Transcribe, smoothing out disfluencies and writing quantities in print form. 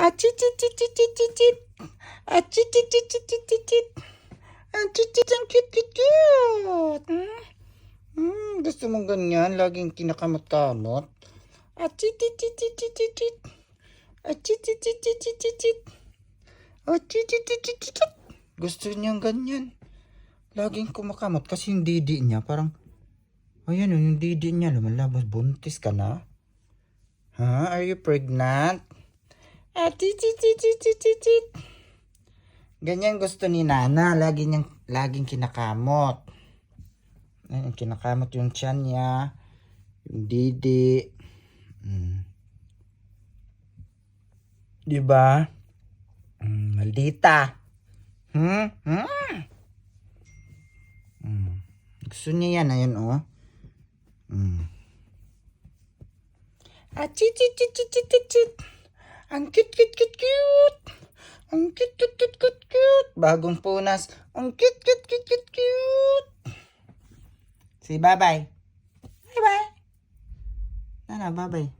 Achit. Achit. Achit, ang cute. Gusto mong ganyan? Laging kinakamot-kamot? Achit. Achit. Achit. Gusto niyang ganyan. Laging kumakamot kasi yung didi niya parang, ayan yung didi niya lumalabas. Buntis ka na? Ha? Are you pregnant? Achit. Ganyan gusto ni Nana. Laging kinakamot. Ayan, kinakamot yung tiyan niya. Yung didi. Diba? Maldita. Gusto niya yan. Ayan oh. Achit. Ang cute. Ang cute. Bagong punas. Ang cute. Say bye-bye. Bye-bye. Nana, bye-bye.